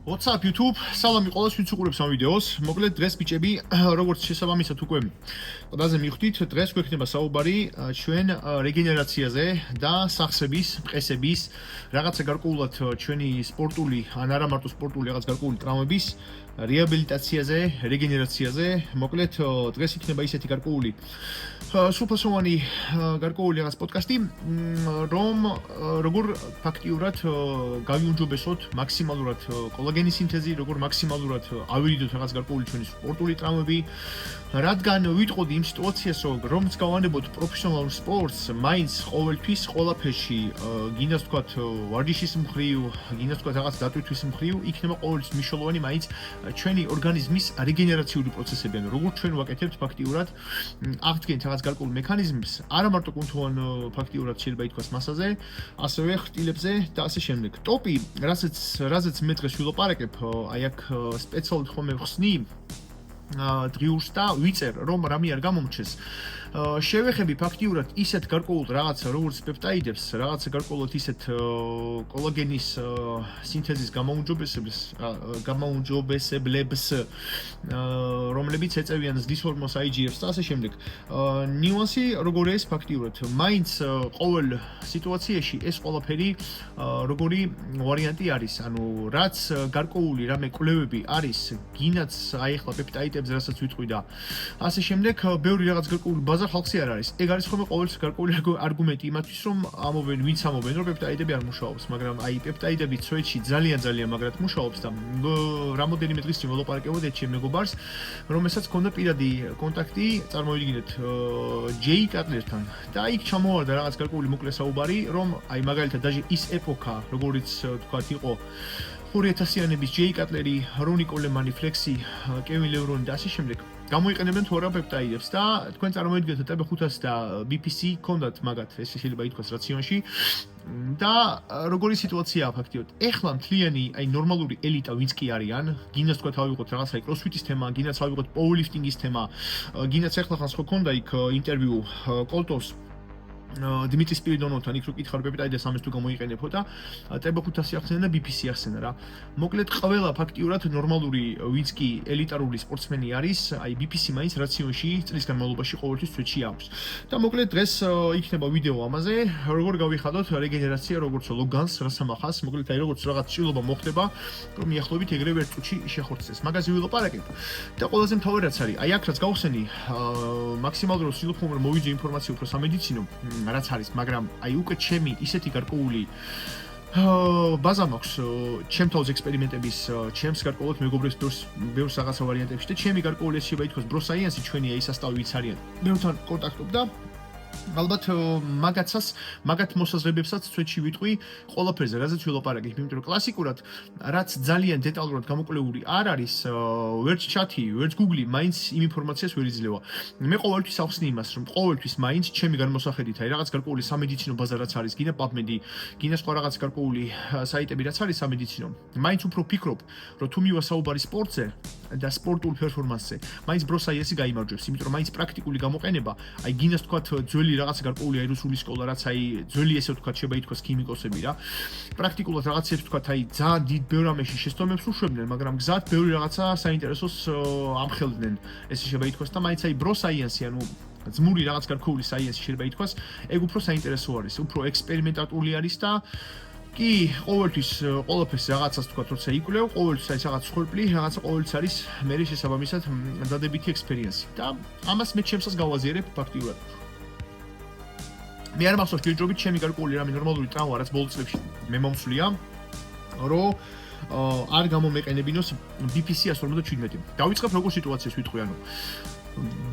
What's up YouTube? Სალამი ყველას ვინც უყურებს ამ ვიდეოს. მოკლედ დღეს ბიჭები, როგორც შესაბამისად უკვე ყველაზე მივხვდით, დღეს გვექნება საუბარი ჩვენ რეგენერაციაზე და სახსრების, მყესების, რაღაცა გარკვეულად ჩვენი სპორტული, ან არა მარტო სპორტული, რაღაც გარკვეული ტრავმების რეაბილიტაციაზე, რეგენერაციაზე. მოკლედ დღეს იქნება ისეთი გარკვეული სრულფასოვანი გარკვეული რაღაც პოდკასტი, რომ როგორ ფაქტიურად გავიუმჯობესოთ მაქსიმალურად კოლაგენის სინთეზი, როგორ მაქსიმალურად ავირიდოთ რაღაც გარკვეული ჩვენი სპორტული ტრავმები, რადგან ვიტყოდი იმ სიტუაციას, რომ გავანებოთ პროფესიონალურ სპორტს, მაინც ყოველთვის ყველაფერში, გინდას თქვათ ვარჯიშის მხრივ, გინდას თქვათ რაღაც დატვირთვის მხრივ, იქნება ყოველთვის მნიშვნელოვანი მაინც ჩვენი ორგანიზმის რეგენერაციული პროცესები, ანუ როგორ ჩვენ ვაკეთებთ ფაქტიურად აღდგენთ რაღაც გარკვეულ მექანიზმებს, არა მარტო კუნთოვან ფაქტიურად შეიძლება ითქვას მასაზე, ასევე ხრტილებზე და ასე შემდეგ. ტოპი, რაზეც მე დღეს ვილაპარაკებ, აი აქ სპეციალურად ხომ ხსნი დღიურს და ვიწერ, რომ რამე არ გამომრჩეს. შევეხები ფაქტიურად ისეთ გარკვეულ რაღაცა, როგორც პეპტაიდებს, რაღაცა გარკვეულად ისეთ კოლაგენის სინთეზის გამოუმჯობესებლებს, რომლებიც ეწევიან ზრდის ჰორმონს IGF-ს და ასე შემდეგ. ნიუანსი როგორია ეს ფაქტიურად? მაინც ყოველ სიტუაციაში ეს ყველაფერი როგორი ვარიანტი არის, ანუ რაც გარკვეული რამე კვლევები არის, გინაც აი ახლა პეპტაიდებზე რასაც ვიტყვი და ასე შემდეგ, ბევრი რაღაც გარკვეული ბაზა ხალხი არ არის. ეგ არის ხოლმე ყოველთვის გარკვეული არგუმენტი იმათვის, რომ ვინც ამობენ, რომ პეპტაიდები არ მუშაობს, მაგრამ აი პეპტაიდები ცვეთში ძალიან მაგრად მუშაობს და რამოდენიმე დღის წინ ველაპარაკებოდი ჩემ მეგობარს, რომელსაც ჰქონდა პირადი კონტაქტი, წარმოვიდგინეთ, ჯეი კატლერთან და იქ ჩამოვარდა რაღაც გარკვეული მოკლე საუბარი, რომ აი მაგალითად დაჟე ის ეპოქა, როგორიც თქვათ იყო 2000-იანების ჯეი კატლერი, რონი კოლემანი, ფლექსი, კევინ ლევრონი და ასე შემდეგ. გამოიყენებენ თუ არა პეპტაიდებს და თქვენ წარმოიდგინეთ TB500 და BPC კონდათ მაგათ, ეს შეიძლება ითქვას რაციონში და როგორი სიტუაციაა ფაქტიურად. ეხლა მთლიანი აი ნორმალური ელიტა ვინც კი არიან, გინდას თქვათ ავიღოთ რაღაცა კროსფიტის თემა, გინდას ავიღოთ პაუერლიფტინგის თემა, გინდას ეხლა ხანს ხო ქონდა იქ ინტერვიუ კოლტოს დიმიტრი სპირიდონოვთან იქ რო კითხავ პეპტაიდებს ამის თუ გამოიყენებო და TB500 ახსენა და BPC ახსენა რა. მოკლედ ყველა ფაქტიურად ნორმალური ვინც კი ელიტარული სპორტსმენი არის, აი BPC მაინც რაციონში წლის განმავლობაში ყოველთვის თვეში აქვს. და მოკლედ დღეს იქნება ვიდეო ამაზე, როგორ გავიხადოთ რეგენერაცია, როგორც ლოგანს, რასამახას, მოკლედ აი როგორც რაღაც ჭრილობა მოხდება, რომ მიახლოებით ეგრევე ერთ წუთში შეხორცდეს. მაგაზე ვილაპარაკებ. და ყველაზე მთავარი რაც არის, აი აქ რაც გავხსენი, მაქსიმალურად ვცდილობ რომ მოვიძიო ინფორმაცია უფრო სამედიცინო რაც არის, მაგრამ აი უკვე ჩემი ისეთი გარკვეული ბაზა მაქვს ჩემ თავზე ექსპერიმენტების, ჩემს გარკვეულად მეგობრებს ბევრს რაღაცა ვარიანტებში და ჩემი გარკვეული ეს შეიძლება ითქვას ბროსაიანსი ჩვენია ის ასწავლი ვიც არიან. ბევრთან კონტაქტობ და ალბათ მაგათ მოსაზრებებსაც თვეში ვიტყვი ყველაფერზე, რაზეც ვილაპარაკებ, იმიტომ რომ კლასიკურად რაც ძალიან დეტალურად გამოკვლეული არ არის, ვერც ჩათი, ვერც Google მაინც იმ ინფორმაციას ვერ იძლევა. მე ყოველთვის ახსნი იმას, რომ ყოველთვის მაინც ჩემი განმოსახედით აი რაღაც გარკვეული სამედიცინო ბაზა რაც არის, გინდა PubMed-ი, გინდა სხვა რაღაც გარკვეული საიტები რაც არის სამედიცინო, მაინც უფრო ვფიქრობ, რომ თუ მივა საუბარი სპორტზე და სპორტულ პერფორმანსზე, მაინც ბროსაიესი გაიმარჯვებს, იმიტომ რომ მაინც პრაქტიკული გამოყენება, აი გინდას თქვათ ძველი რაღაც გარკვეული აი რუსული სკოლა, რაც აი ძველი ესე ვთქვათ, შეიძლება ითქვას ქიმიკოსები რა. პრაქტიკულად რაღაცებს ვთქვათ, აი ძალიან დიდ ბევრ ამაში შეცდომებს უშვებდნენ, მაგრამ გზად ბევრი რაღაცა საინტერესოს ამხელდნენ, ესე შეიძლება ითქვას და მაინც აი ბროსაიენსი, ანუ ძმური რაღაც გარკვეული საიენსი შეიძლება ითქვას, ეგ უფრო საინტერესო არის, უფრო ექსპერიმენტატული არის და კი, ყოველთვის ყველაფერს რაღაცას თქვათ, როცა იკვლევ, ყოველთვის არის რაღაც ხორპლი, რაღაცა ყოველთვის არის მე შესაბამისად დადებითი ექსპერიენსი და ამას მე ჩემსაც გავაზიარებ ფაქტიურად. მე არ მახსოვს ჯერჯერობით ჩემი გარკვეული რამე ნორმალური ტრავმა, რაც ბოლო წლებში მე მომსვლია, რომ არ გამომეყენებინოს BPC 157. დავიწყებ როგორ სიტუაციას ვიტყვი, ანუ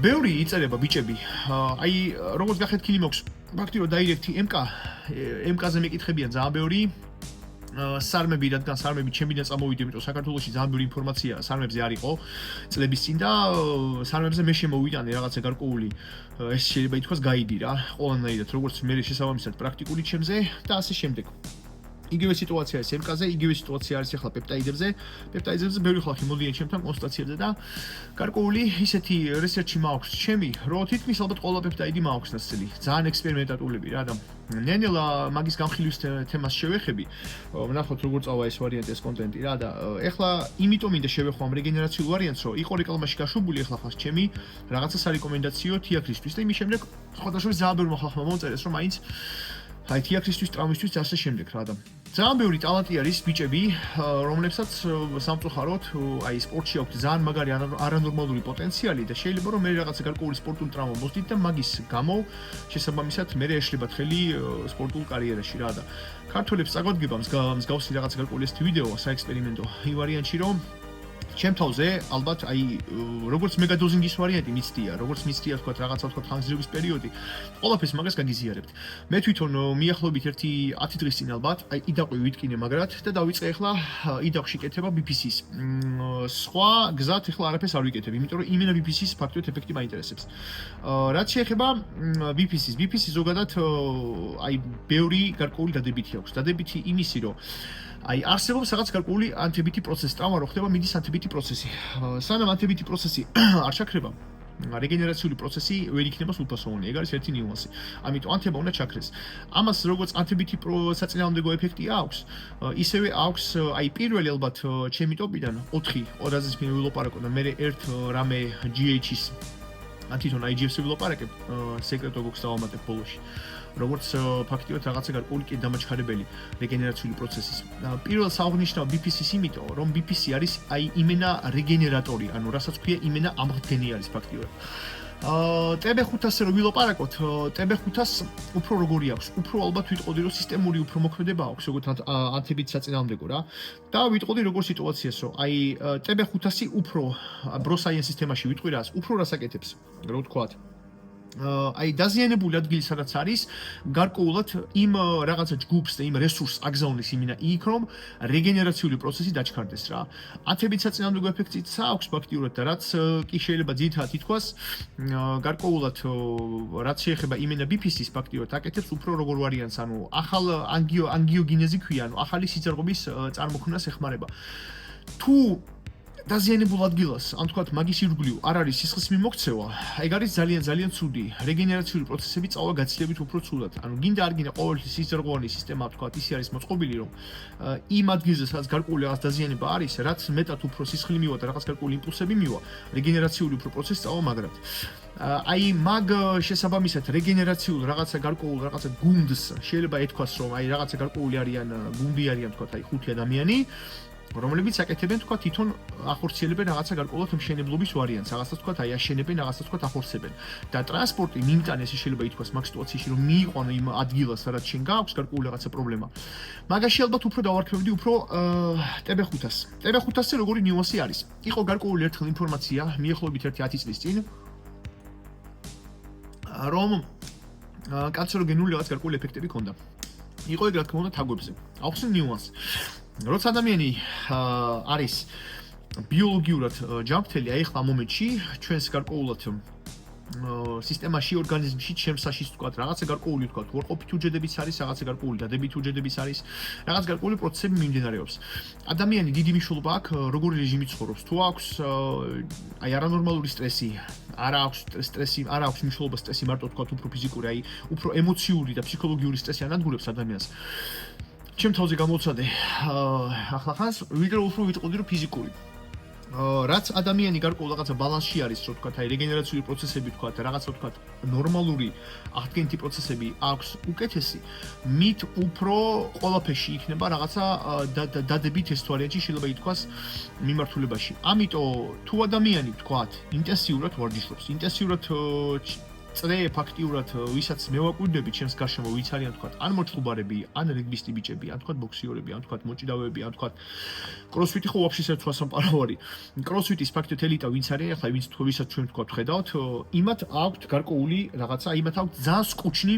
ბევრი იწერება ბიჭები, აი როგორც გახეთქილი მაქვს ფაქტიურად დაირექტი MK-ზე მეკითხებიან ძალიან ბევრი სარმები, რადგან სარმები ჩემიდან წამოვიდა, იმიტომ საქართველოში ძალიან ბევრი ინფორმაცია სარმებზე არ იყო წლების წინ და სარმებზე მე შემოვიტანე რაღაცა გარკვეული ეს შეიძლება ითქვას გაიდი რა, ყველანაირად, როგორც მე შესაბამისად პრაქტიკული ჩემზე და ასე შემდეგ. იგივე სიტუაცია არის MK-ზე, იგივე სიტუაცია არის ახლა პეპტაიდებზე. პეპტაიდებზე ბევრი ხალხი მოდიან ჩემთან კონსტატაციებზე და გარკვეული ისეთი რესერჩი მაქვს ჩემი, რომ თითქმის ალბათ ყველა პეპტაიდი მაქვს ნაცვლი. ძალიან ექსპერიმენტატულები რა და ნენელა მაგის გამხილვის თემას შევეხები. ვნახოთ როგორ წავა ეს ვარიანტი, ეს კონტენტი რა და ეხლა იმიტომ მინდა შევეხო ამ რეგენერაციულ ვარიანტს, რომ იყო რეკლამაში გაშვებული ახლა ხას ჩემი რაღაცა სარეკომენდაციო თიაქრისთვის და იმის შემდეგ სხვადასხვა ძალიან ბევრი ხალხმა მოუწერეს, რომ მაინც აი თიაქრისთვის, ტრავმისთვის და ასე შემდეგ რა და ძალიან ბევრი ტალანტი არის ბიჭები, რომლებსაც სამწუხაროდ აი სპორტში აქვთ ძალიან მაგარი არანორმალური პოტენციალი და შეიძლება რომ მე რაღაცა გარკვეული სპორტული ტრავმა მოსდით და მაგის გამო შესაბამისად მე ეშლებათ ხელი სპორტულ კარიერაში რა და ქართველებს წაგვადგება მსგავსი რაღაცა გარკვეული ეს ვიდეო საექსპერიმენტო იმ ვარიანტში რომ ჩემ თავზე ალბათ აი როგორც მეგადოზინგის ვარიანტი მიცდია, როგორც მიცდია თქვა რაღაცა თქვა ხანგრძლივობის პერიოდი, ყველაფერს მაგას გაგიზიარებთ. მე თვითონ მიახლოებით ერთი 10 დღის წინ ალბათ აი იდაყვი ვიტკინე მაგრად და დავიწყე ახლა იდაყში კეთება BPC-ს. სხვა გზად ახლა არაფერს არ ვიკეთებ, იმიტომ რომ იმენა BPC-ს ფაქტობრივად ეფექტი მაინტერესებს. რაც შეეხება BPC-ს, BPC ზოგადად აი ბევრი გარკვეული დადებითი აქვს. დადებითი იმისი რომ აი არსებობს რაღაც გარკვეული ანთებითი პროცესი, ტრავმა რო ხდება, მიდის ანთებითი პროცესი. სანამ ანთებითი პროცესი არ ჩაქრება, რეგენერაციული პროცესი ვერ იქნება სრულფასოვანი. ეგ არის ერთი ნიუანსი. ამიტომ ანთება უნდა ჩაქრეს. ამას როგორც ანთებითი საწინააღმდეგო ეფექტი აქვს, ისევე აქვს აი პირველი ალბათ ჩემი ტოპიდან 4, რაზეც მე ვილაპარაკო და მე ერთ რამე GH-ის თვითონ IGF-ს ვილაპარაკებ, სეკრეტო გოქს დავამატებ ბოლოში. როგორც ფაქტიურად რაღაცა გარკვეული დამაჩქარებელი რეგენერაციული პროცესის. პირველ სააღნიშნავ BPC-ს იმიტომ, რომ BPC არის აი იმენა რეგენერატორი, ანუ რასაც ქვია იმენა ამღდგენი არის ფაქტიურად. TB500-ზე რო ვილაპარაკოთ, TB500-ს უფრო როგორი აქვს, უფრო ალბათ ვიტყოდი რომ სისტემური უფრო მოქმედება აქვს, როგორც ანთებით საწინააღმდეგო რა. და ვიტყოდი როგორ სიტუაციას, რომ აი TB500-ი უფრო ბროსაიან სისტემაში ვიტყვი რას, უფრო რას აკეთებს, რო ვთქვათ. აი დაზიანებული ადგილი სადაც არის გარკვეულად იმ რაღაცა ჯგუფს და იმ რესურსს აგზავნის იმენა იქ რომ რეგენერაციული პროცესი დაჩქარდეს რა. ანთებით საწინააღმდეგო ეფექტიც აქვს ფაქტიურად და რაც კი შეიძლება ძირითადად ითქვას გარკვეულად რაც შეეხება იმენა BPC-ს ფაქტიურად აკეთებს უფრო როგორ ვარიანტს, ანუ ახალ ანგიოგენეზი ქვია, ანუ ახალი სიძარღვების წარმოქმნას ეხმარება. თუ დაზიანებულ ადგილას, ან თქვათ მაგის ირგვლივ არ არის სისხლის მიმოქცევა, ეგ არის ძალიან ცუდი. რეგენერაციული პროცესები წავა გაცილებით უფრო ცუდად. ანუ გინდა არ გინდა ყოველთვის სიძარღვოვანი სისტემა თქვათ ისე არის მოწყობილი, რომ იმ ადგილზე სადაც გარკვეული რაღაც დაზიანება არის, რაც მეტად უფრო სისხლი მივა და რაღაც გარკვეული იმპულსები მივა, რეგენერაციული უფრო პროცესი წავა მაგრად. აი მაგ შესაბამისად რეგენერაციულ რაღაცა გარკვეულ რაღაცა გუნდს შეიძლება ეთქვას, რომ აი რაღაცა გარკვეული არიან გუნდი არიან თქვათ აი 5 ადამიანი რომლებიც აკეთებენ თქვა თვითონ ახორციელებენ რაღაცა გარკვეულად მშენებლობის ვარიანტს, რაღაცას თქვა აი აშენებენ, რაღაცას თქვა ახორცებენ. და ტრანსპორტი მიმტან ესე შეიძლება ითქვას მაგ სიტუაციაში, რომ მიიყვანო იმ ადგილას, სადაც შენ გააქვს გარკვეული რაღაცა პრობლემა. მაგაში ალბათ უფრო დავარქმევდი უფრო TB500-ს. TB500-ზე როგორი ნიუანსი არის? იყო გარკვეული ერთხელ ინფორმაცია, მიახლოებით 10 წლის წინ, რომ კანცეროგენული რაღაც გარკვეული ეფექტები ჰქონდა. იყო ეგ რა თქმა უნდა თაგვებზე. ახსენ ნიუანსი. როცა ადამიანი არის ბიოლოგიურად ჯანმრთელი, აი ახლა ამ მომენტში ჩვენს გარკვეულად სისტემაში, ორგანიზმში, ჩემსაში თქვა რაღაცა გარკვეული თქვა უარყოფით უჯრედების არის, რაღაცა გარკვეული დადებითი უჯრედების არის, რაღაც გარკვეული პროცესები მიმდინარეობს. ადამიანი დიდი მნიშვნელობა აქვს, როგორი რეჟიმი ცხოვრობს, თუ აქვს აი არანორმალური სტრესი, არა აქვს სტრესი, არა აქვს მნიშვნელობა სტრესი მარტო თქვა უფრო ფიზიკური, აი უფრო ემოციური და ფსიქოლოგიური სტრესი ანადგურებს ადამიანს. ჩემ თავზე გამოცადე ახლა ხანს ვიდრე უფრო ვიტყოდი რომ ფიზიკური. რაც ადამიანი გარკვეულ რაღაცა ბალანსში არის, რო თქვა, აი რეგენერაციული პროცესები თქვა და რაღაცა თქვა ნორმალური აღდგენითი პროცესები აქვს უკეთესი, მით უფრო ყველაფერში იქნება რაღაცა დადებით ეს ვარიანტი შეიძლება ითქვას მიმართულებაში. ამიტომ თუ ადამიანი თქვა ინტენსიურად ვარჯიშობს, ინტენსიურად წრე ფაქტიურად ვისაც მევაკვირდები ჩემს გარშემო ვიც არიან თქვა ან მოჭუბარები, ან რეგბისტი ბიჭები, ან თქვა ბოქსიორები, ან თქვა მოჭიდავეები, ან თქვა კროსფიტი ხო ვაფშე საერთოდ ასამპარავარი. კროსფიტის ფაქტობრივად ელიტა ვინც არის, ახლა ვინც ვისაც ჩვენ თქვა ხედავთ, იმათ აქვთ გარკვეული რაღაცა, იმათ აქვთ ძალიან სკუჩნი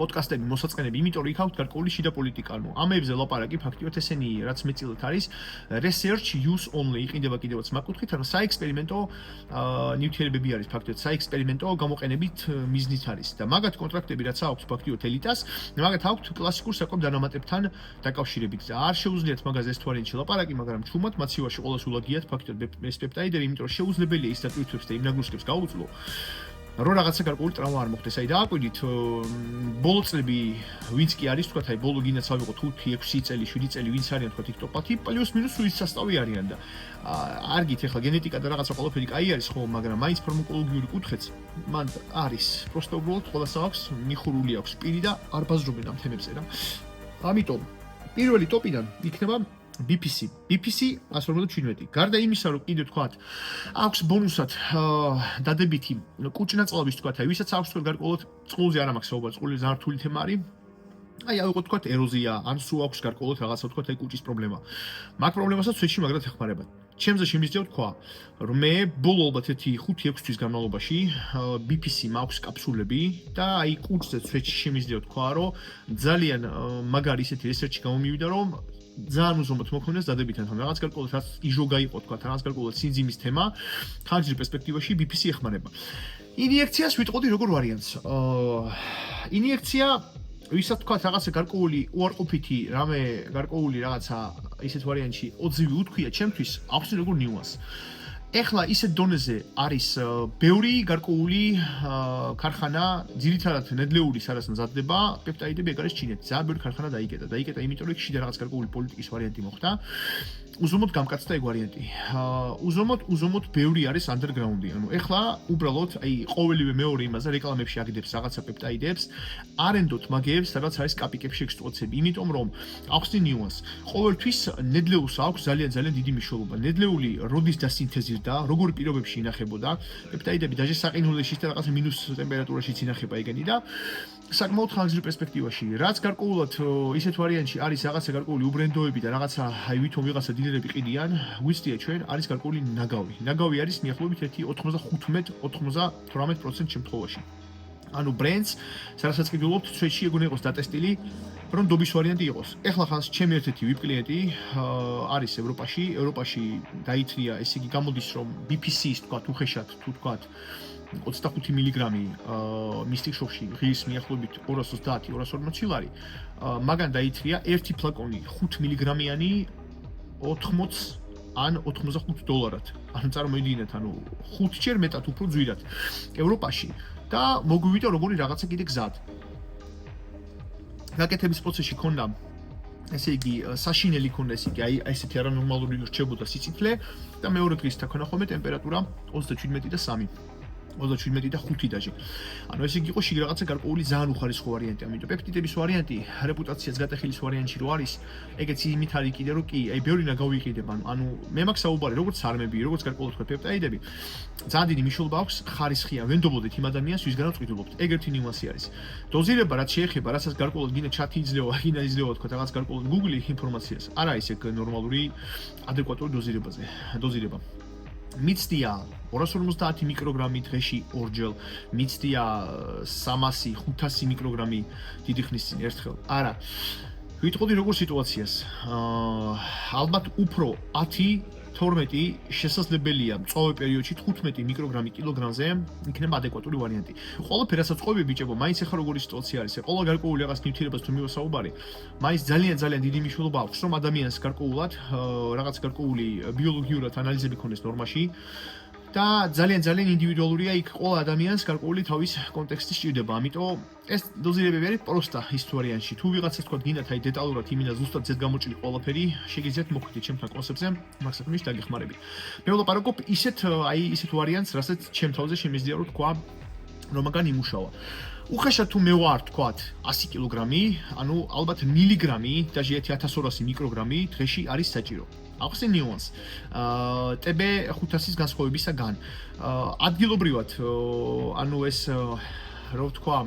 პოდკასტები, მოსაწყენები, იმიტომ რომ იქ აქვს გარკვეული შიდა პოლიტიკა, ანუ ამებზე ლაპარაკი ფაქტიურად ესენი რაც მეტილად არის research use only იყიდება კიდევაც მაგკუთხით, ანუ საექსპერიმენტო ნივთიერებები არის ფაქტიურად საექსპერიმენტო გამოყენებით მიზნით არის და მაგათ კონტრაქტები რაც აქვს ფაქტიურად ელიტას, მაგათ აქვს კლასიკურ საკვებ დანამატებთან დაკავშირებით და არ შეუძლიათ მაგაზე ეს თვარიანში ლაპარაკი, მაგრამ ჩუმად მაცივარში ყოველს ულაგიათ ფაქტიურად ეს პეპტაიდები, იმიტომ რომ შეუძლებელია ის დატვირთვებს და იმ ნაგრუსკებს გაუძლო. Რო რაღაცა გარკვეული ტრავმა არ მოხდეს, აი დააკვირდით ბოლო წლები ვინც კი არის, თქვათ, აი ბოლო გინდათ ავიღოთ 5-6 წელი, 7 წელი ვინც არიან, თქვათ, იქ ტოპ-10, პლუს მინუს ის სასწავლი არიან და არგით ახლა გენეტიკა და რაღაცა ყველაფერი კაი არის ხო, მაგრამ მაინც ფარმაკოლოგიური კუთხეც მან არის, პროსტო უბრალოდ ყველას აქვს, მიხურული აქვს პირი და არ ბაზრობენ ამ თემებზე რა. ამიტომ პირველი ტოპიდან იქნება BPC. BPC 157. გარდა იმისა, რომ კიდევ თქვათ, აქვს ბონუსად დადებითი კუჭნაწლობის თქვათ, აი ვისაც აქვს თქვათ გარკვეულად წყულზე არ მაქვს საუბარი, წყული ზართული თემა არის. აი ავიღოთ თქვათ ეროზია, ან სულ აქვს გარკვეულად რაღაცა თქვათ აი კუჭის პრობლემა. მაგ პრობლემასაც ცეჩში მაგრად ეხმარება. ჩემზე შემიძლია თქვა, რომ მე ბოლო ალბათ 5-6 თვის განმავლობაში BPC მაქვს კაფსულები და აი კუჭზე ცეჩში შემიძლია თქვა, რომ ძალიან მაგარი ისეთი რესერჩი გამომივიდა, რომ ძალიან უზომოდ მოქონდეს დადებითად რაღაც გარკვეულად რაც იჟოგა იყო თქვა რაღაც გარკვეულად სინძიმის თემა ხანჯრის პერსპექტივაში BPC ეხმარება. ინიექციას ვიტყოდი როგორ ვარიანტს. ინიექცია ვისაც თქვა რაღაცა გარკვეული უარყოფითი რამე გარკვეული რაღაცა ისეთ ვარიანტში ოძივი უთქვია ჩემთვის ახსნი როგორ ნიუანს. ეხლა ისეთ დონეზე არის ბევრი გარკვეული ქარხანა, ძირითადად ნედლეული სადაც მზადდება პეპტაიდები, ეგ არის ჩინეთი. ძალიან ბევრი ქარხანა დაიკეტა. დაიკეტა იმიტომ, რომ იქ შიდა რაღაც გარკვეული პოლიტიკის ვარიანტი მოხდა. უზომოდ გამკაცდა ეგ ვარიანტი. უზომოდ ბევრი არის underground-ი. ანუ ეხლა უბრალოდ აი ყოველივე მეორე იმაზე რეკლამებში აგდებს რაღაცა პეპტაიდებს, არენდოთ მაგეებს, სადაც არის კაპიკებში ექსტრუქციები. იმიტომ რომ ახსნი ნიუანს. ყოველთვის ნედლეულს აქვს ძალიან დიდი მნიშვნელობა. ნედლეული როდის დასინთეზირდა, როგორ პირობებში ინახებოდა, პეპტაიდები დაჟე საყინულეში და რაღაც მინუს ტემპერატურაშიც ინახება ეგენი და საკმაოდ ხანგრძლივ პერსპექტივაში. რაც გარკვეულად ისეთ ვარიანტში არის რაღაცა გარკვეული უბრენდოები და რაღაცა აი ვითომ ვიღაცა დილერები ყიდიან, ვიცდია ჩვენ არის გარკვეული ნაგავი. ნაგავი არის მიახლოებით 95-98% შემთხვევაში. ანუ ბრენდს, სადაც ყიდულობთ, ცვეთში ეგონა იყოს დატესტილი, რომ დობის ვარიანტი იყოს. ეხლა ხანს ჩემი ერთ-ერთი VIP კლიენტი არის ევროპაში დაითრია, ესე იგი გამოდის რომ BPC-ს თქვათ უხეშად თუ თქვათ 25 მგ მისტიკ შოქში ღირს მიახლოებით 230-240 ლარი. მაგან დაითრია ერთი ფლაკონი 5 მგ-იანი 80 ან $85. ანუ წარმოიდგინეთ, ანუ 5 ჯერ მეტად უფრო ძვირად ევროპაში და მოგვივიდა როგორი რაღაცა კიდე გზად. გაკეთების პროცესში ქონდა ესე იგი საშინელი ქონდა ესე იგი აი ესეთი არანორმალური რჩებოდა სიცითლე და მეორე დღის თქონა ხოლმე ტემპერატურა 37 და 3 27 და 5 დაჟე. ანუ ესე იგი იყო შიგ რაღაცა გარკვეული ძალიან უხარისხო ვარიანტი. ამიტომ პეპტიდების ვარიანტი, რეპუტაციას გატეხილის ვარიანტში რო არის, ეგეც იმით არის კიდე რომ კი, აი ბევრი ნაგავი იყიდება. ანუ მე მაქვს საუბარი, როგორც სარმები, როგორც გარკვეულად თქვა პეპტაიდები. ძალიან დიდი მნიშვნელობა აქვს ხარისხიან. ვენდობოდეთ იმ ადამიანს, ვისგანაც ყიდულობთ. ეგ ერთი ნიუანსი არის. დოზირება რაც შეეხება, რასაც გარკვეულად გინდა ჩათი იძლევა, გინდა იძლევა თქვა რაღაც გარკვეულად Google ინფორმაციას. არ არის ეგ ნორმალური ადეკვატური დოზირება. მიცდია 250 მიკროგრამი დღეში ორჯერ, მიცდია 300-500 მიკროგრამი დიდი ხნის წინ ერთხელ. არა. ვიტყოდი როგორ სიტუაციას. ალბათ უფრო 10-12 შესაძლებელია მწვავე პერიოდში 15 მიკროგრამი კილოგრამზე იქნება ადეკვატური ვარიანტი. ყველაფერი რასაც ყვები ბიჭებო, მაინც ახლა როგორი სიტუაცია არის. ყველა გარკვეული რაღაც ნივთიერებას თუ მივასაუბარი, მაინც ძალიან დიდი მნიშვნელობა აქვს, რომ ადამიანს გარკვეულად რაღაც გარკვეული ბიოლოგიურად ანალიზები ქონდეს ნორმაში. და ძალიან ინდივიდუალურია იქ ყველა ადამიანს გარკვეული თავის კონტექსტი სჭირდება. ამიტომ ეს დოზირებები არის პროსტა ის ვარიანტში. თუ ვიღაცას თქვა გინდათ აი დეტალურად იმინა ზუსტად ზედ გამოჭრილი ყველაფერი, შეგიძლიათ მოხვიდეთ ჩემთან კონსეპტზე, მაგ საქმეში დაგეხმარებით. მე ვლაპარაკობ ისეთ ვარიანტს, რასაც ჩემ თავზე შემიძლია რომ თქვა რომ მაგან იმუშავა. უხეშად თუ მე ვარ თქვათ 100 კილოგრამი, ანუ ალბათ მილიგრამი და 1200 მიკროგრამი დღეში არის საჭირო. ახსენ ნიუანს. TB 500-ის განსხვავებისაგან. ადგილობრივად, ანუ ეს რო ვთქვა,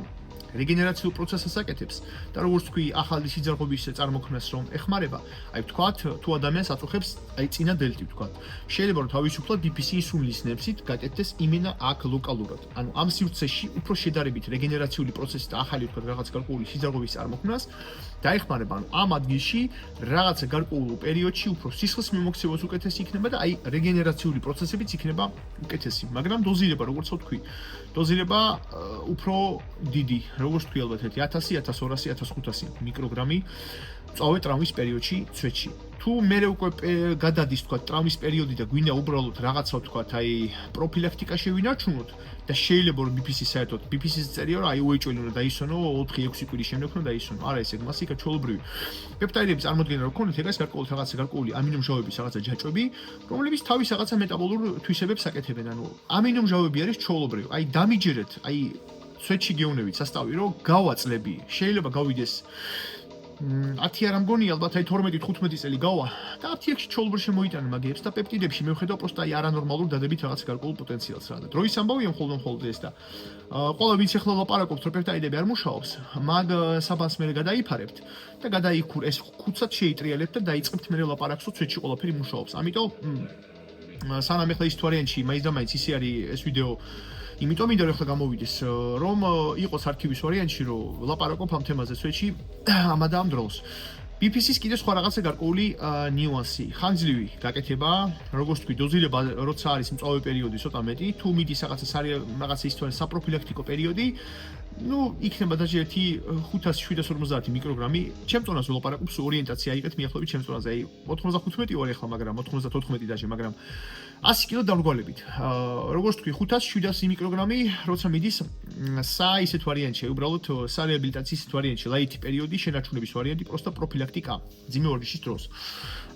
რეგენერაციულ პროცესს აკეთებს და როგორც თქვი, ახალი სიძარღვების წარმოქმნას რომ ეხმარება, აი ვთქვათ, თუ ადამიანს აწუხებს აი წინა დელტი ვთქვათ. შეიძლება რომ თავისუფლად BPC ინსულინის ნებსით გაკეთდეს იმენა აქ ლოკალურად. ანუ ამ სივრცეში უფრო შედარებით რეგენერაციული პროცესი და ახალი ვთქვათ რაღაც გარკვეული სიძარღვების წარმოქმნას დაეხმარება. ანუ ამ ადგილში რაღაცა გარკვეულ პერიოდში უფრო სისხლის მიმოქცევაც უკეთესი იქნება და აი რეგენერაციული პროცესებიც იქნება უკეთესი. მაგრამ დოზირება, როგორც ვთქვი, დოზირება უფრო დიდი, როგორც ვთქვი, ალბათ 1000, 1200, 1500 მიკროგრამი წავე ტრამვის პერიოდში ცვეთში. თუ მე უკვე გადადის თქვა ტრამვის პერიოდი და გვინდა უბრალოდ რაღაცა თქვა აი პროფილაქტიკა შევინარჩუნოთ და შეიძლება რომ BPC საერთოდ BPC-ს წერია რომ აი უეჭველი უნდა დაისვენო 4-6 კვირის შემდეგ უნდა დაისვენო. არა ესე მას იქა ჩვეულებრივი პეპტაიდების წარმოქმნა რო ქონდეთ ეგას გარკვეული ამინომჟავების რაღაცა ჯაჭვები, რომლებიც თავის რაღაცა მეტაბოლურ თვისებებს აკეთებენ. ანუ ამინომჟავები არის ჩვეულებრივი. აი დამიჯერეთ, აი სვეტში გეუნებით სასტავი რომ გავაწლები. შეიძლება გავიდეს 10 არ მგონი ალბათ აი 12-15 წელი გავა და 10 ექში ჩოლბურ შემოიტანა მაგებს და პეპტიდებში მე ვხედავ პროსტა აი არანორმალურ დადებით რაღაც გარკვეულ პოტენციალს რა და დროის ამბავია მხოლოდ ეს და ყველა ვინც ახლა ლაპარაკობს რომ პეპტიდები არ მუშაობს მაგ საბანს მე გადაიფარებთ და გადაიქურ ეს ხუთსაც შეიტრიალებთ და დაიწყებთ მე ლაპარაკს რომ ცვეთში ყველაფერი მუშაობს ამიტომ სანამ ახლა ის ვარიანტი მაინც და მაინც ისე არის ეს ვიდეო იმიტომ მინდა რომ ახლა გამოვიდეს რომ იყოს არქივის ვარიანტში რომ ლაპარაკობ ამ თემაზე სვეტში ამ დროს BPC-ს კიდე სხვა რაღაცა გარკვეული ნიუანსი ხანგრძლივი გაკეთება როგორც თქვი დოზირება როცა არის მწვავე პერიოდი ცოტა მეტი თუ მიდის რაღაცა ისტორია საპროფილაქტიკო პერიოდი ну იქნება დაჟე 500-750 მიკროგრამი ჩემწონას ვლაპარაკობს ორიენტაცია აიღეთ მიახლოებით ჩემწონაზე აი 95 ვარ ახლა მაგრამ 94 დაჟე მაგრამ 100 კილო დავრგვალებით როგორც თქვი 500-700 მიკროგრამი როცა მიდის ისეთ ვარიანტში უბრალოდ სარეაბილიტაციის ვარიანტში ლაითი პერიოდი შენარჩუნების ვარიანტი პროსტა პროფილაქტიკა ძიმე ვარჯიშის დროს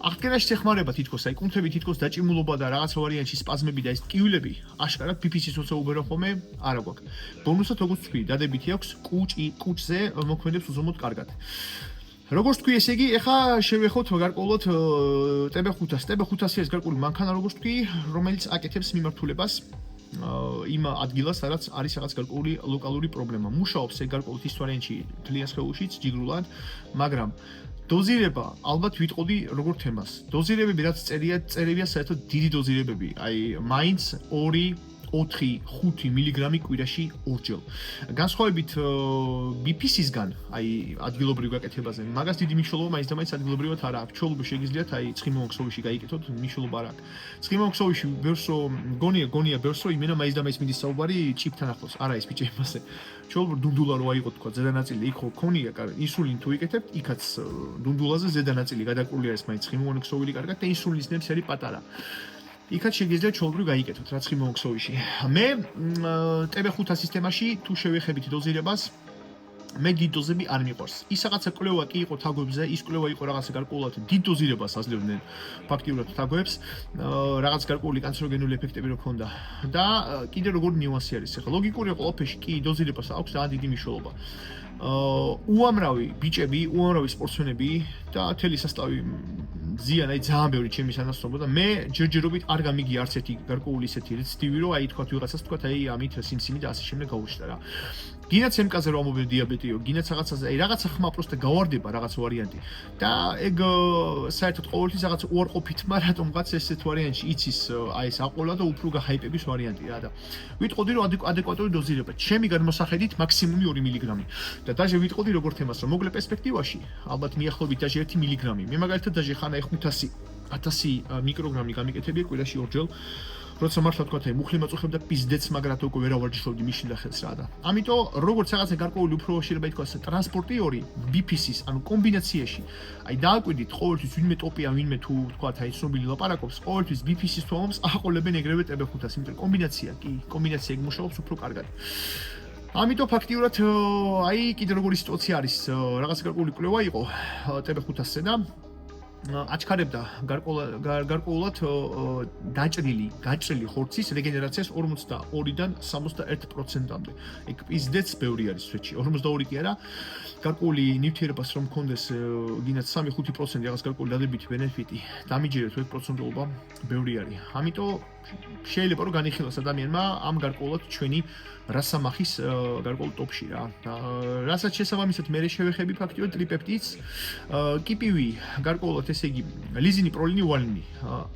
აღდგენაში ეხმარება თითქოს აი კუნთები თითქოს დაჭიმულობა და რაღაც ვარიანტში სპაზმები და ეს ტკივილები აშკარად BPC-ს როცა უბერო ხომე არა გვაქვს ბონუსად როგორც თქვი დადებითი აქვს კუჭზე მოქმედებს უზომოდ კარგად როგორც თქვი ესე იგი ეხა შევეხოთ გარკვეულად TB500 ეს გარკვეული მანქანა როგორც თქვი რომელიც აკეთებს მიმართულებას იმ ადგილას სადაც არის რაღაც გარკვეული ლოკალური პრობლემა მუშაობს ეგ გარკვეულ ის ვარიანტში კლიენტს ხელშიც ჯიგრულად მაგრამ დოზირება ალბათ ვიტყოდი როგორ თემას დოზირებები რაც წერებია საერთოდ დიდი დოზირებები აი მაინც 2-4-5 მილიგრამი კვირაში ორჯერ. განსხვავებით BPC-სგან, აი ადგილობრივ გაკეთებაზე, მაგას დიდი მნიშვნელობა მაინც და მაინც ადგილობრივად არ აქვს. ჩოლობი შეგიძლიათ აი ცხიმოვქსოვში გაიკეთოთ, მნიშვნელობა არ აქვს. ცხიმოვქსოვში ბერსო გონია ბერსო იმენა მაინც და მაინც მიდის საუბარი ჩიპთან ახლოს. არა ის ბიჭი იმასე. ჩოლობ დუნდულა რო აიღოთ თქვა ზედანაწილი იქ ქონია ინსულინი თუ იკეთებთ, იქაც დუნდულაზე ზედანაწილი გადაკრული არის მაინც ცხიმოვქსოვილი კარგად და ინსულინის ნემსი არის პატარა. იქაც შეგიძლიათ ჩოლბრი გაიკეთოთ რაც ხიმოვქსოვში. მე TB500 სისტემაში თუ შევეხებით დოზირებას მე დიდ დოზები არ მიყვარს. ის რაღაცა კვლევა კი იყო თაგვებზე, ის კვლევა იყო რაღაცა გარკვეულად დიდ დოზირებას აძლევდნენ ფაქტიურად თაგვებს, რაღაც გარკვეული კანცეროგენული ეფექტები რო ქონდა. და კიდე როგორ ნიუანსი არის. ახლა ლოგიკური ყველაფერში კი დოზირებას აქვს ძალიან დიდი მნიშვნელობა. უამრავი ბიჭები, უამრავი სპორტსმენები და მთელი სასტავი ზიან, აი ძალიან ბევრი ჩემი სანაცნობო და მე ჯერჯერობით არ გამიგია არც ერთი გარკვეული ისეთი რეციდივი, რომ აი თქვა ვიღაცას თქვა აი ამით სიმსიმი და ასე შემდეგ გაუჩნდა რა. გინაც MK-ზე რომ ამობილ დიაბეტიო, გინაც რაღაცაზე, აი რაღაცა ხმა პროსტა გავარდება რაღაც ვარიანტი. და ეგ საერთოდ ყოველთვის რაღაც უარყოფით, რატომღაც ესეთ ვარიანტში იცის აი ეს აყოლა და უფრო გაჰაიპების ვარიანტი რა და ვიტყოდი რომ ადეკვატური დოზირება. ჩემი გადმოსახედით მაქსიმუმი 2 მილიგრამი. და დაჟე ვიტყოდი როგორ თემას რომ მოკლე პერსპექტივაში ალბათ მიახლოებით დაჟე 1 მილიგრამი. მე მაგალითად დაჟე ხან აი 500 მიკროგრამი გამიკეთებია კვირაში ორჯერ. როცა მართლა თქვა აი მუხლი მაწუხებდა პიზდეც მაგრად უკვე ვერ ავარჯიშობდი მიშინდა ხელს რა და ამიტომ როგორც რაღაცა გარკვეული უფრო შეიძლება ითქვას ტრანსპორტიორი BPC-ს ანუ კომბინაციაში აი დააკვირდით ყოველთვის ვინმე ტოპია ვინმე თუ თქვა აი ცნობილი ლაპარაკობს ყოველთვის BPC-ს თვალს აყოლებენ ეგრევე TB500 იმიტომ კომბინაცია კი კომბინაცია მუშაობს უფრო კარგად ამიტომ ფაქტიურად აი კიდე როგორი სიტუაცია არის რაღაც გარკვეული კვლევა იყო TB500-ზე და აჩქარებდა გარკვეულად გაჭრილი ხორცის რეგენერაციას 42-დან 61%-მდე. ეგ პიზდეც ბევრი არის სვეტში. 42 კი არა. გარკვეული ნივთიერებას რომ მქონდეს გინდათ 3-5% რაღაც გარკვეული დადებითი ბენეფიტი, დამიჯერეთ 1%-ობა ბევრი არის. ამიტომ შეიძლება რომ განიხილოს ადამიანმა ამ გარკვეულად ჩვენი რასამახის გარკვეულ ტოპში რა. რასაც შესაბამისად მე შევეხები ფაქტიურად ტრიპეპტიდს, კიპივი გარკვეულად ესე იგი ლიზინი, პროლინი, ვალინი.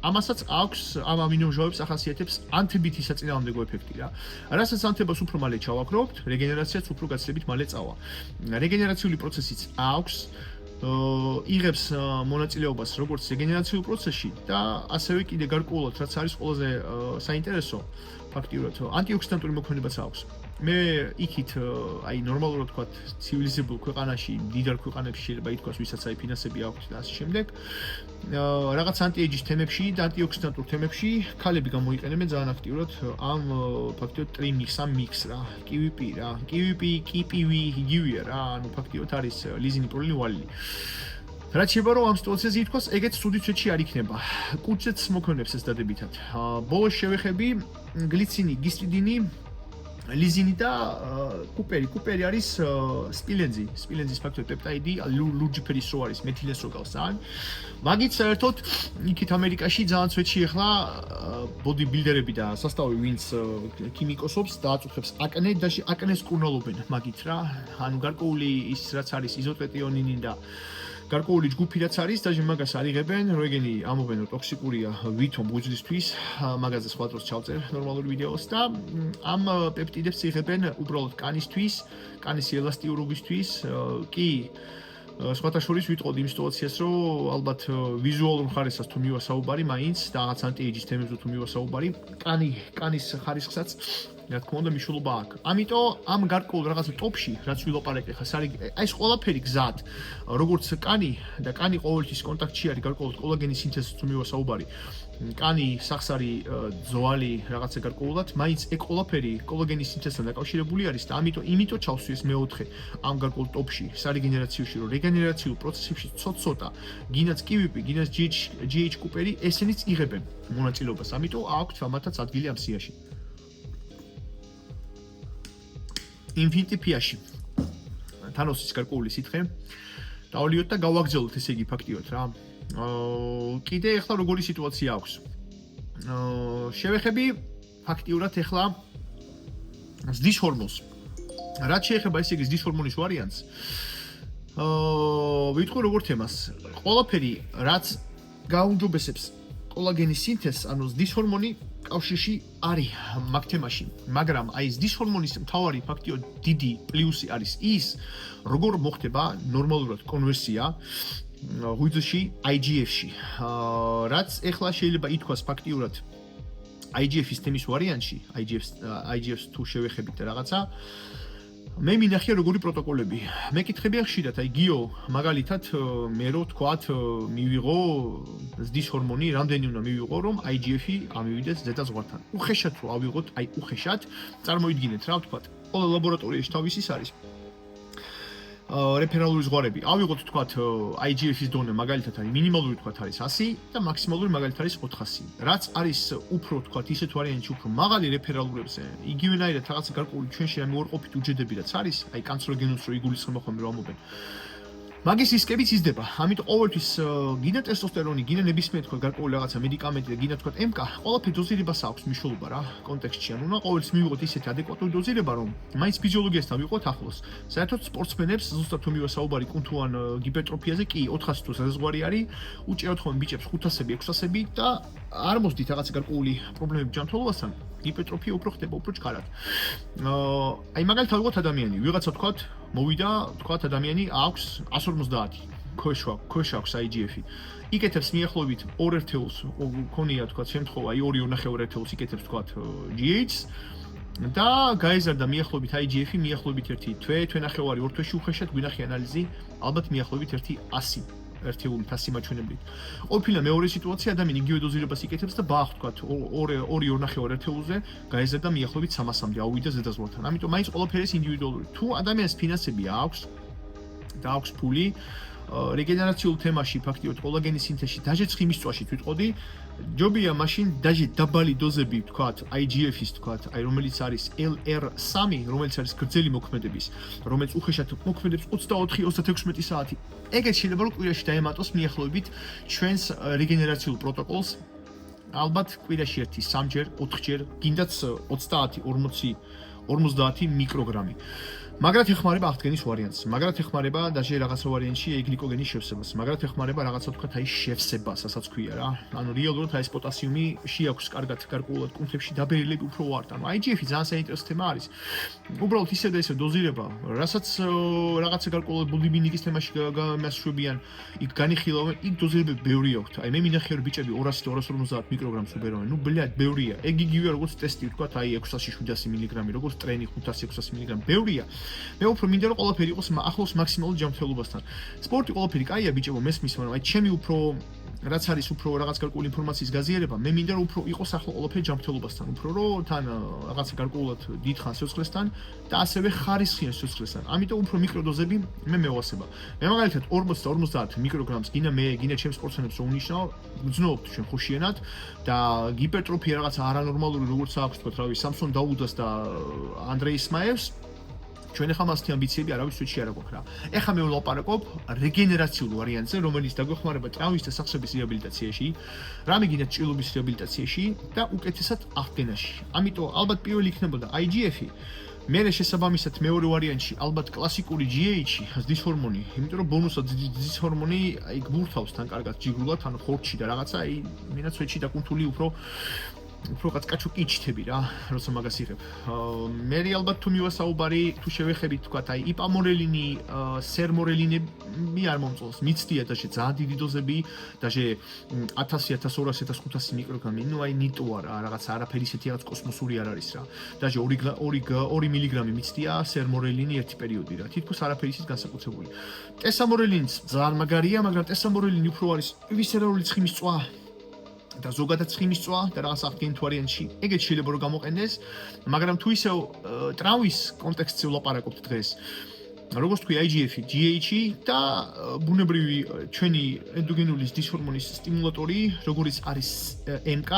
ამასაც აქვს ამ ამინომჟავებს ახასიათებს ანთებითი საწინააღმდეგო ეფექტი რა. რასაც ანთებას უფრო მალე ჩავაქრობთ, რეგენერაციაც უფრო გაცილებით მალე წავა. რეგენერაციული პროცესიც აქვს იღებს მონაწილეობას როგორც რეგენერაციულ პროცესში და ასევე კიდე გარკვეულად რაც არის ყველაზე საინტერესო ფაქტიურად ანტიოქსიდანტური მოქმედებაც აქვს. მე იქით აი ნორმალურად ვთქვათ ცივილიზებულ ქვეყანაში, დიდარ ქვეყანებში შეიძლება ითქვას, ვისაც აი ფინანსები აქვს და ასე შემდეგ. რაღაც ანტიეიჯის თემებში და ანტიოქსიდანტურ თემებში ქალები გამოიყენებენ ძალიან აქტიურად ამ ფაქტიურად ტრიმიქს, ამ მიქსს რა, კივიპი რა. კიპივი იგივეა რა, ანუ ფაქტიურად არის ლიზინი, პროლინი, ვალინი. რაც შეიძლება რომ ამ სიტუაციაზე ითქვას, ეგეც ცუდი ცვეთში არ იქნება. კუჭეც მოქმედებს ეს დადებითად. ბოლოს შევეხები გლიცინი, გისტიდინი, ლიზინი და კუპერი. კუპერი არის სპილენძის ფაქტობრივად პეპტაიდი, ლურჯიფერის რო არის, მეთილენს რო გავს ძალიან. მაგით საერთოდ იქით ამერიკაში ძალიან ცვეთში ახლა ბოდი ბილდერები და სასტავი ვინც ქიმიკოსობს დააწუხებს აკნე და აკნეს კურნალობენ მაგით რა. ანუ გარკვეული ის რაც არის იზოტრეტიონინი და გარკვეული ჯგუფი რაც არის და მაგას არიღებენ, როეგენი ამობენ რომ ტოქსიკურია ვითომ ბუჯლისთვის, მაგაზე სხვა დროს ჩავწერ ნორმალური ვიდეოს და ამ პეპტიდებს იღებენ უბრალოდ კანისთვის, კანის ელასტიურობისთვის, კი სხვათა შორის ვიტყოდი იმ სიტუაციას, რომ ალბათ ვიზუალურ მხარესაც თუ მივა საუბარი, მაინც და რაღაც ანტიეიჯის თემებზე თუ მივა საუბარი, კანის ხარისხსაც რა თქმა უნდა მნიშვნელობა აქვს. ამიტომ ამ გარკვეულ რაღაც ტოპში, რაც ვილაპარაკე ხა, ეს ყველაფერი გზად, როგორც კანი და კანი ყოველთვის კონტაქტში არის გარკვეულად კოლაგენის სინთეზს თუ მივა საუბარი. კანი სახსარი ძვალი რაღაცა გარკვეულად, მაინც ეგ ყველაფერი კოლაგენის სინთეზთან დაკავშირებული არის და იმიტომ ჩავსვი ეს მეოთხე ამ გარკვეულ ტოპში, სარეგენერაციოში, რომ რეგენერაციულ პროცესებში ცოტ-ცოტა, გინაც კივიპი, გინაც GH კუპერი, ესენიც იღებენ მონაწილეობას. ამიტომ აქვთ ამათაც ადგილი ამ სიაში. Infinity P-ში. თანოსის გარკვეული სითხე. დავლიოთ და გავაგრძელოთ ესე იგი ფაქტიოდ რა. კიდე ახლა როგორი სიტუაცია აქვს. შევეხები ფაქტიურად ახლა ზდის ჰორმონს. რაც შეეხება ესე იგი ზდის ჰორმონის ვარიანტს. ვიტყვი როგორ თემას. ყველაფერი რაც გაუმჯობესებს კოლაგენის სინთეზს, ანუ ზდის ჰორმონი კავშირში არის მაგ თემაში, მაგრამ აი ზდის ჰორმონის მთავარი ფაქტიო დიდი პლუსი არის ის, როგორ მოხდება ნორმალურად კონვერსია ღვიძლში IGF-ში. რაც ეხლა შეიძლება ითქვას ფაქტიურად IGF-ის თემის ვარიანტში, IGF-ს თუ შევეხებით რაღაცა, მე მინახია როგორი პროტოკოლები. მეკითხებია ხშირად, აი გიო, მაგალითად, მე რო თქვათ, მივიღო ზდის ჰორმონი, რამდენი უნდა მივიღო, რომ IGF-ი ამივიდეს ზედაზღვართან. უხეშად რო ავიღოთ, აი უხეშად, წარმოიდგინეთ რა ვთქვათ, ყველა ლაბორატორიაში თავის ის არის. რეფერალური ზღვარები. ავიღოთ თქვათ IGF-ის დონე მაგალითად არის მინიმალური თქვათ არის 100 და მაქსიმალური მაგალითად არის 400. რაც არის უფრო თქვათ ისეთ ვარიანტში უფრო მაღალი რეფერალურებზე, იგივენაირად რაღაც გარკვეული ჩვენში ამ უარყოფით უჯედები რაც არის, აი კანცეროგენოს რო იგულისხმება ხოლმე რომ ამობენ. მაგის რისკებიც იზრდება. ამიტომ ყოველთვის გინდა ტესტოსტერონი, გინდა ნებისმიერ თქვა გარკვეული რაღაცა მედიკამენტი და გინდა თქვა MK, ყველაფერი დოზირებას აქვს მნიშვნელობა რა კონტექსტში. ანუ უნდა ყოველთვის მივიღოთ ისეთი ადეკვატური დოზირება, რომ მაინც ფიზიოლოგიასთან ვიყოთ ახლოს. საერთოდ სპორტსმენებს ზუსტად თუ მივა საუბარი კუნთოვან გიპერტროფიაზე, კი 400 თუ საზღვარი არის, უჭირავთ ხოლმე ბიჭებს 500-ები, 600-ები და არ მოსდით რაღაც გარკვეული პრობლემები ჯანმრთელობასთან. ჰიპერტროფია უფრო ხდება, უფრო ჩქარად. აი მაგალითად ვიღოთ ადამიანი, ვიღაცა თქვათ, მოვიდა, თქვათ ადამიანი აქვს 150. ქვეშ აქვს IGF-ი. იკეთებს მიახლოებით 2 ერთეულს, ქონია თქვათ შემთხვევა, აი 2.5 ერთეულს იკეთებს თქვათ GH-ს და გაეზარდა მიახლოებით IGF-ი, მიახლოებით 1 თვე-თვენახევარი 2 თვეში უხეშად გვინახი ანალიზი, ალბათ მიახლოებით 100 ერთეულით 100 მაჩვენებლით. ყოფილა მეორე სიტუაცია, ადამიანი იგივე დოზირებას იკეთებს და ბახ თქვათ 2.5 ერთეულზე გაეზარდა მიახლოებით 300-მდე ავიდა ზედაზღვართან. ამიტომ მაინც ყველაფერი ინდივიდუალური. თუ ადამიანს ფინანსები აქვს და აქვს ფული, რეგენერაციულ თემაში ფაქტიურად კოლაგენის სინთეზში დაჟე ცხიმის წვაში თვითყოდი ჯობია მაშინ დაჟე დაბალი დოზები ვთქვათ IGF-ის ვთქვათ აი რომელიც არის LR3 რომელიც არის გრძელი მოქმედების რომელიც უხეშად მოქმედებს 24-36 საათი ეგეც შეიძლება რომ კვირაში დაემატოს მიახლოებით ჩვენს რეგენერაციულ პროტოკოლს ალბათ კვირაში 1-3ჯერ 4ჯერ გინდაც 30-40 მიკროგრამი მაგრამ ეხმარება აღდგენის ვარიანტს მაგრამ ეხმარება დაჟე რაღაცა ვარიანტში გლიკოგენის შევსებას მაგრამ ეხმარება რაღაცა თქვა აი შევსებას ასაც ქვია რა ანუ რეალურად აი ეს პოტასიუმი შეაქვს კარგად გარკვეულად კუნთებში დაბერილები უფრო ვართ ანუ IGF-ი ძალიან საინტერესო თემა არის უბრალოდ ისევ და ისევ დოზირება რასაც რაღაცა გარკვეულად ბულიმიკის თემაში გამასშვებიან იქ განიხილავენ იქ დოზირებები ბევრი აქვთ აი მე მინახე რომ ბიჭები 200-250 მიკროგრამს უბერავენ ნუ ბლად ბევრია ეგ იგივე როგორც ტესტი ვთქვა აი 600-700 მილიგრამი როგორც ტრენი 500-600 მილიგრამი ბევრია მე უფრო მინდა რომ ყველაფერი იყოს ახლოს მაქსიმალურ ჯანმრთელობასთან. სპორტი ყველაფერი კაია ბიჭებო, მესმის, მაგრამ აი ჩემი უფრო რაც არის უფრო რაღაც გარკვეული ინფორმაციის გაზიარება, მე მინდა რომ უფრო იყოს ახლო ყველაფერი ჯანმრთელობასთან, უფრო რომ თან რაღაცა გარკვეულად დიდხანს სიცოცხლესთან და ასევე ხარისხიან სიცოცხლესთან. ამიტომ უფრო მიკროდოზები მე მევასება. მე მაგალითად 40-50 მიკროგრამს გინდა მე, გინდა ჩემს სპორტსმენებს რომ უნიშნავ, გძნობთ ჩვენ ხოშიანად და გიპერტროფია რაღაცა არანორმალური როგორც აქვს თქვა, რავი, სამსონ დაუდას და ანდრეი ისმაევს ჩვენ ახლა მასთი ამბიციები არავის სუჩი არ აქვს რა. ეხლა მე ვლაპარაკობ რეგენერაციულ ვარიანტზე, რომელიც დაგვეხმარება ტრავმის და სახსრების რეაბილიტაციაში, რამე გინდა ჭრილობის რეაბილიტაციაში და უკეთესად აღდგენაში. ამიტომ ალბათ პირველი იქნებოდა IGF-ი. მერე შესაბამისად მეორე ვარიანტში ალბათ კლასიკური GH-ი, ზდის ჰორმონი, იმიტომ რომ ბონუსად ზდის ჰორმონი აი გბურთავს თან კარგად ჯიგრულად, ანუ ხორცში და რაღაცა აი მინაცვეთში და კუნთული უფრო რაც კაჩუკი იჩთები რა, როცა მაგას იღებ. მე ალბათ თუ მივასაუბარი, თუ შევეხებით თქვათ, აი იპამორელინი, სერმორელინები არ მომწონს. მიცდია დაჟე ძალიან დიდი დოზები, დაჟე 1000, 1200, 1500 მიკროგრამი, ნუ აი ნიტოა რა, რაღაც არაფერი ისეთი რაღაც კოსმოსური არ არის რა. დაჟე 2 მილიგრამი მიცდია სერმორელინი ერთი პერიოდი რა. თითქოს არაფერი ისეთ განსაკუთრებული. ტესამორელინიც ძალიან მაგარია, მაგრამ ტესამორელინი უფრო არის ვისერალური ცხიმის წვა. და ზოგადად ცხიმის წვა და რაღაც აღდგენით ვარიანტში ეგეც შეიძლება რომ გამოყენდეს მაგრამ თუ ისევ ტრავის კონტექსტზე ვლაპარაკობთ დღეს როგორც თქვი IGF-ი, GH-ი და ბუნებრივი ჩვენი ენდოგენური დისჰორმონის სტიმულატორი როგორც არის MK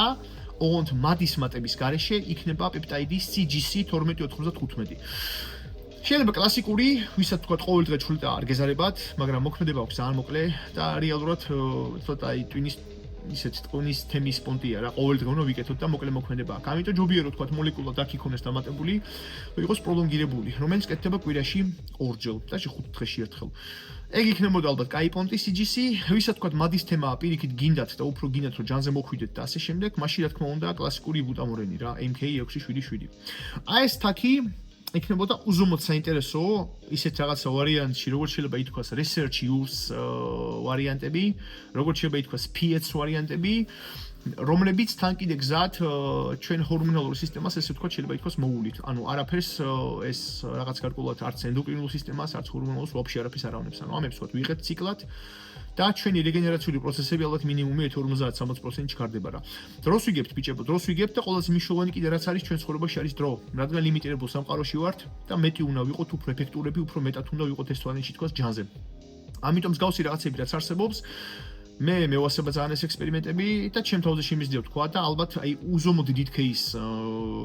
ოღონდ მადის მატების გარეშე იქნება პეპტაიდი CGC1295 შეიძლება კლასიკური, ვისაც თქვა ყოველდღე ჩხვრიტა არ გეზარებათ, მაგრამ მოქმედება აქვს ძალიან მოკლე და რეალურად ცოტა აი ტვინის ისეთი ტკონის თემის პონტია რა ყოველდღე უნდა ვიკეთოთ და მოკლე მოქმედება აქვს. ამიტომ ჯობია რომ თქვა მოლეკულა აქ იქონეს დამატებული, რომ იყოს პროლონგირებული, რომელიც კეთდება კვირაში 2ჯერ და 5 დღეში ერთხელ. ეგ იქნებოდა ალბათ კაი პონტი CGC, ვისაც თქვა მადის თემაა პირიქით გინდათ და უფრო გინდათ რომ ჯანზე მოხვიდეთ და ასე შემდეგ, მაშინ რა თქმა უნდა კლასიკური ბუტამორენი რა, MK677. აი ეს თაკი იქნებოდა უზომოდ საინტერესო ისეთ რაღაცა ვარიანტში, როგორც შეიძლება ითქვას research use ვარიანტები, როგორც შეიძლება ითქვას PH ვარიანტები, რომლებიც თან კიდე გზად ჩვენ ჰორმონალურ სისტემას ესე ვთქვათ შეიძლება ითქვას მოულით. ანუ არაფერს ეს რაღაც გარკვეულად არც ენდოკრინულ სისტემას, არც ჰორმონალურს ვაფშე არაფერს არ ავნებს. ანუ ამებს ვთქვათ ვიღეთ ციკლად და ჩვენი რეგენერაციული პროცესები ალბათ მინიმუმი 50-60% ჩქარდება რა. დროს ვიგებთ ბიჭებო, დროს ვიგებთ და ყველაზე მნიშვნელოვანი კიდე რაც არის ჩვენ ცხოვრებაში არის დრო. რადგან ლიმიტირებულ სამყაროში ვართ და მეტი უნდა ვიყოთ უფრო ეფექტურები, უფრო მეტად უნდა ვიყოთ ეს თვალინში თქოს ჯანზე. ამიტომ მსგავსი რაღაცები რაც არსებობს მე მევასება ძალიან ეს ექსპერიმენტები და ჩემ თავზე შემიძლია ვთქვა და ალბათ აი უზომოდ დიდ кейს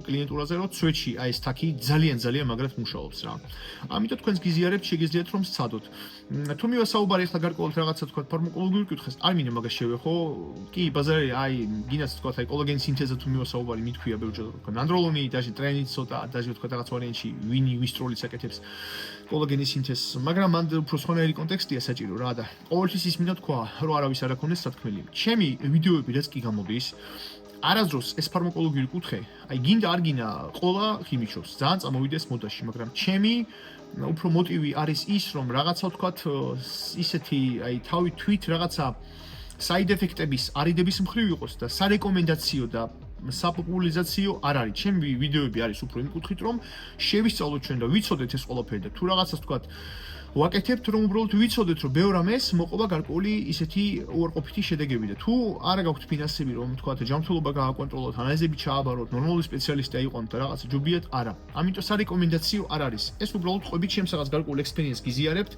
კლიენტურაზე რომ სვეჩი აი ეს თაკი ძალიან მაგრად მუშაობს რა. ამიტომ თქვენს გიზიარებთ შეგიძლიათ რომ სცადოთ. თუ მივასაუბარი ახლა გარკვეულად რაღაცა თქვა ფარმაკოლოგიური კითხეს, არ მინდა მაგას შევეხო. კი, ბაზარი აი გინდათ თქვა აი კოლაგენის სინთეზზე თუ მივასაუბარი მითქვია ბევრჯერ რომ ანდროლონი დაჟე ტრენინგ ცოტა დაჟე თქვა რაღაც ვარიანტში ვინი ვისტროლიც აკეთებს კოლაგენის სინთეზს, მაგრამ მან უფრო სხვანაირი კონტექსტია საჭირო რა და ყოველთვის ის მინდა თქვა რომ არავის არ აქონდეს სათქმელი. ჩემი ვიდეოები რაც კი გამოდის, არასდროს ეს ფარმაკოლოგიური კუთხე, აი გინდა არ გინდა, ყოლა ხიმიჩობს, ძალიან წამოვიდეს მოდაში, მაგრამ ჩემი უფრო მოტივი არის ის, რომ რაღაცა ვთქვათ, ისეთი აი თავი თვით რაღაცა side effect-ების არიდების მხრივ იყოს და სარეკომენდაციო და საპოპულარიზაციო არ არის. ჩემი ვიდეოები არის უფრო იმ კუთხით, რომ შევისწავლოთ ჩვენ და ვიცოდეთ ეს ყველაფერი და თუ რაღაცას ვთქვათ ვაკეთებთ, რომ უბრალოდ ვიცოდეთ, რომ ბევრ ამას მოყვა გარკვეული ისეთი უარყოფითი შედეგები და თუ არ გაქვთ ფინანსები, რომ თქვათ, ჯანმრთელობა გააკონტროლოთ, ანალიზები ჩააბაროთ, ნორმალური სპეციალისტი აიყვანოთ და რაღაცა ჯობიათ, არა. ამიტომ სარეკომენდაციო არ არის. ეს უბრალოდ ყვებით ჩემს რაღაც გარკვეულ ექსპერიენსს გიზიარებთ.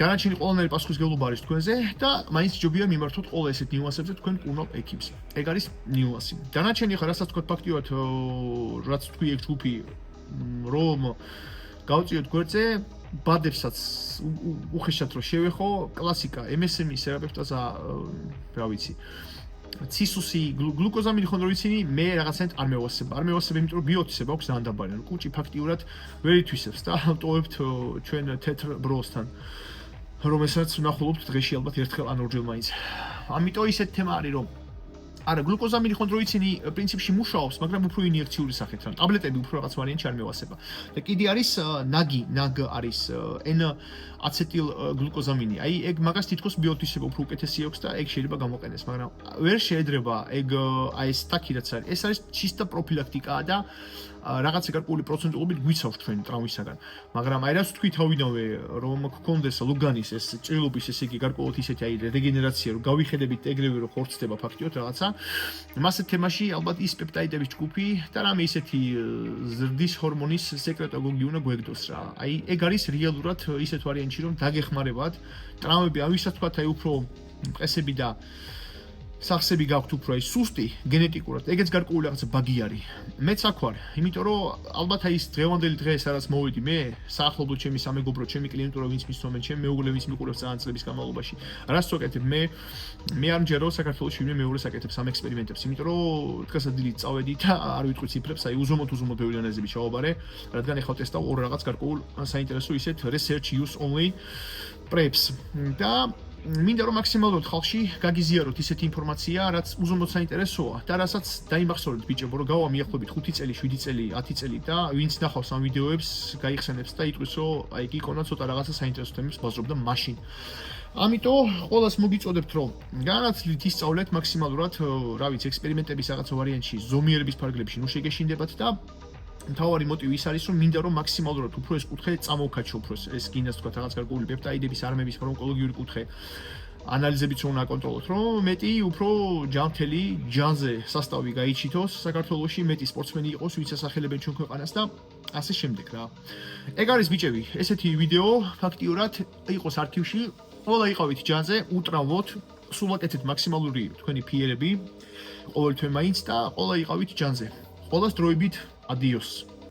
დანარჩენი ყველანაირი პასუხისმგებლობა არის თქვენზე და მაინც ჯობია მიმართოთ ყველა ესეთ ნიუანსებზე თქვენ კურნალ ეკიპს. ეგ არის ნიუანსი. დანარჩენი ხა რასაც თქვათ ფაქტიურად რაც თქვი ეგ ჯგუფი რომ გავწიოთ გვერდზე ბადებსაც უხეშად რომ შევეხო კლასიკა MSM-ის თერაპევტაზა რა ვიცი ცისუსი გლუკოზამიდი ხონდროიცინი მე რაღაცნაირად არ მევასება იმიტომ რომ ბიოთისება აქვს ზანდაბარი ანუ კუჭი ფაქტიურად ვერ ითვისებს და ტოვებთ ჩვენ თეთრ ბროსთან რომელსაც ვნახულობთ დღეში ალბათ ერთხელ ან ორჯერ მაინც ამიტომ ისეთ თემა არის რომ არა გლუკოზამიდი ხონდროიცინი პრინციპში მუშაობს მაგრამ უფრო ინიექციური სახით რა ტაბლეტები უფრო რაღაც ვარიანტში არ მევასება და კიდე არის ნაგ არის N აცეტილ გლუკოზამინი აი ეგ მაგას თითქოს ბიოთისება უფრო უკეთესი აქვს და ეგ შეიძლება გამოყენეს მაგრამ ვერ შეედრება ეგ აი ეს სტაკი რაც არის ეს არის ჩისტა პროფილაქტიკაა და რაღაცა გარკვეული პროცენტულობით გვიცავს ჩვენი ტრავმისაგან მაგრამ აი რაც თქვი თავიდანვე რომ გქონდეს ლუგანის ეს ჭრილობის ესე იგი გარკვეულად ისეთი აი რეგენერაცია რომ გავიხედებით ეგრევე რომ ხორცდება ფაქტიოდ რაღაცა მასეთ თემაში ალბათ ის პეპტაიდების ჯგუფი და რამე ისეთი ზრდის ჰორმონის სეკრეტოგოგი უნდა გვეგდოს რა აი ეგ არის რეალურად ისეთ ვარიანტში რომ დაგეხმარებათ ტრავმები ან ვისაც თქვა აი უფრო მყესები და სახსები გაქვთ უფრო აი სუსტი გენეტიკურად ეგეც გარკვეული რაღაცა ბაგი არის მეც აქ ვარ იმიტომ რომ ალბათ აი ეს დღევანდელი დღე სადაც მოვიდი მე საახლობლო ჩემი სამეგობრო ჩემი კლიენტურა ვინც მისვამენ ჩემი მეუღლე ვინც მიყურებს ძალიან წლების განმავლობაში რას ვაკეთებ მე არ მჯერო საქართველოში ვინმე მეორეს აკეთებს ამ ექსპერიმენტებს იმიტომ რომ დღესაც დილით წავედი და არ ვიტყვი ციფრებს აი უზომოდ ბევრი ანალიზები ჩავაბარე რადგან ეხლა ტესტავ ორ რაღაც გარკვეულ საინტერესო ისეთ research use only preps და მინდა რომ მაქსიმალურად ხალხში გაგიზიაროთ ისეთი ინფორმაცია, რაც უზომოდ საინტერესოა და რასაც დაიმახსოვრეთ ბიჭებო, რომ გავა მიახლოებით 5 წელი, 7 წელი, 10 წელი და ვინც ნახავს ამ ვიდეოებს, გაიხსენებს და იტყვის, რომ აი გიქონა ცოტა რაღაცა საინტერესო თემებს ბაზრობდა მაშინ. ამიტომ ყველას მოგიწოდებთ, რომ განაცვლით ისწავლეთ მაქსიმალურად, რა ვიცი, ექსპერიმენტების რაღაცა ვარიანტში, ზომიერების ფარგლებში ნუ შეგეშინდებათ და მთავარი მოტივი ის არის რომ მინდა რომ მაქსიმალურად უფრო ეს კუთხე წამოვქაჩო უფრო ეს გინდას თქვა რაღაც გარკვეული პეპტაიდების არმების ფარმაკოლოგიური კუთხე ანალიზებიც რომ აკონტროლოთ რომ მეტი უფრო ჯანმრთელი ჯანზე სასტავი გაიჩითოს საქართველოში მეტი სპორტსმენი იყოს ვინც ასახელებენ ჩვენ ქვეყანას და ასე შემდეგ რა ეგ არის ბიჭები ესეთი ვიდეო ფაქტიურად იყოს არქივში ყველა იყავით ჯანზე უტრავოთ სულ აკეთეთ მაქსიმალური თქვენი ფიერები ყოველ თვე მაინც და ყველა იყავით ჯანზე ყველას დროებით Adiós.